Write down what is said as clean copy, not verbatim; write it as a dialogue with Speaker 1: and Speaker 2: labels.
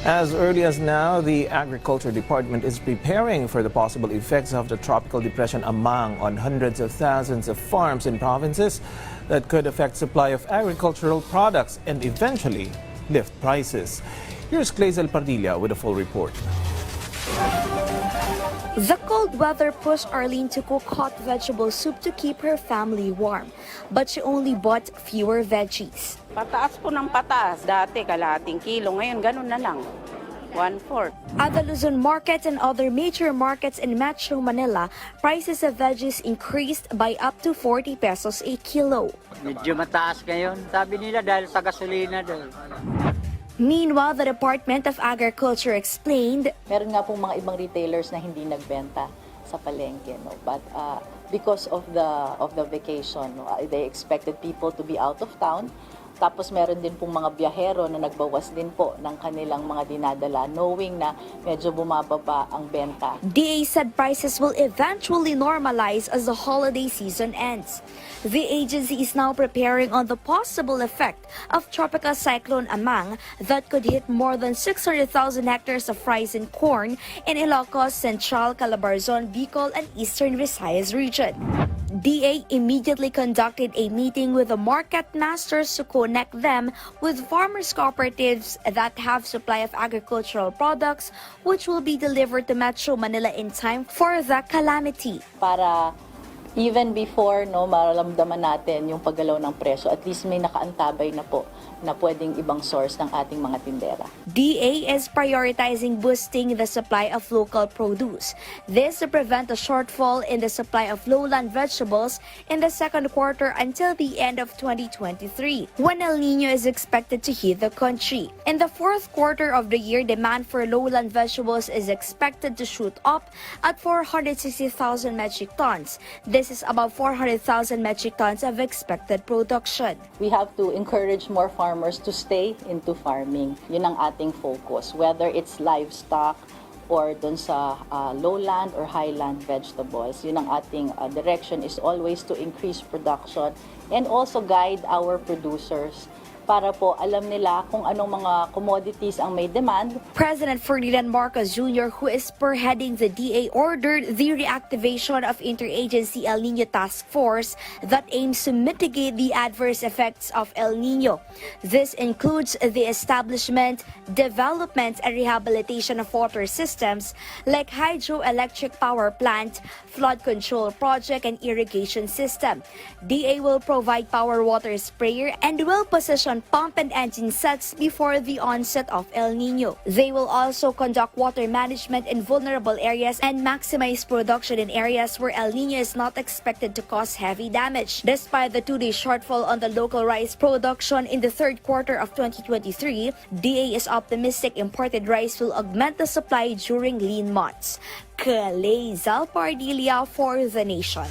Speaker 1: As early as now, the Agriculture Department is preparing for the possible effects of the tropical depression Amang on hundreds of thousands of farms in provinces that could affect supply of agricultural products and eventually lift prices. Here's Clazel Pardilla with a full report.
Speaker 2: The cold weather pushed Arlene to cook hot vegetable soup to keep her family warm, but she only bought fewer veggies.
Speaker 3: Pataas po ng pataas. Dati kalahating kilo, ngayon ganun na lang. 1/4.
Speaker 2: At the Luzon market and other major markets in Metro Manila, prices of veggies increased by up to 40 pesos a kilo.
Speaker 4: Medyo mataas ngayon. Sabi nila dahil sa gasolina daw.
Speaker 2: Meanwhile, the Department of Agriculture explained,
Speaker 5: meron nga pong mga ibang retailers na hindi nagbenta sa palengke, no? But because of the vacation, no? They expected people to be out of town. Tapos meron din pong mga biyahero na nagbawas din po ng kanilang mga dinadala knowing na medyo bumababa ang benta.
Speaker 2: DA said prices will eventually normalize as the holiday season ends. The agency is now preparing on the possible effect of Tropical Cyclone Amang that could hit more than 600,000 hectares of rice and corn in Ilocos, Central, Calabarzon, Bicol, and Eastern Visayas region. DA immediately conducted a meeting with the market masters to connect them with farmers' cooperatives that have supply of agricultural products which will be delivered to Metro Manila in time for the calamity.
Speaker 5: Para even before mararamdaman natin yung paggalaw ng presyo, at least may nakaantabay na po na pwedeng ibang source ng ating mga tindera.
Speaker 2: DA is prioritizing boosting the supply of local produce. This to prevent a shortfall in the supply of lowland vegetables in the second quarter until the end of 2023, when El Nino is expected to hit the country. In the fourth quarter of the year, demand for lowland vegetables is expected to shoot up at 460,000 metric tons. This is about 400,000 metric tons of expected production.
Speaker 5: We have to encourage more farmers to stay into farming. Yun ang ating focus, whether it's livestock or dun sa lowland or highland vegetables. Yun ang ating direction is always to increase production and also guide our producers para po alam nila kung anong mga commodities ang may demand.
Speaker 2: President Ferdinand Marcos Jr., who is spearheading the DA, ordered the reactivation of Interagency El Nino Task Force that aims to mitigate the adverse effects of El Nino. This includes the establishment, development, and rehabilitation of water systems like hydroelectric power plant, flood control project, and irrigation system. DA will provide power water sprayer and will position pump and engine sets before the onset of El Nino. They will also conduct water management in vulnerable areas and maximize production in areas where El Nino is not expected to cause heavy damage. Despite the 2-day shortfall on the local rice production in the third quarter of 2023, DA is optimistic imported rice will augment the supply during lean months. Clazel Pardilla for The Nation.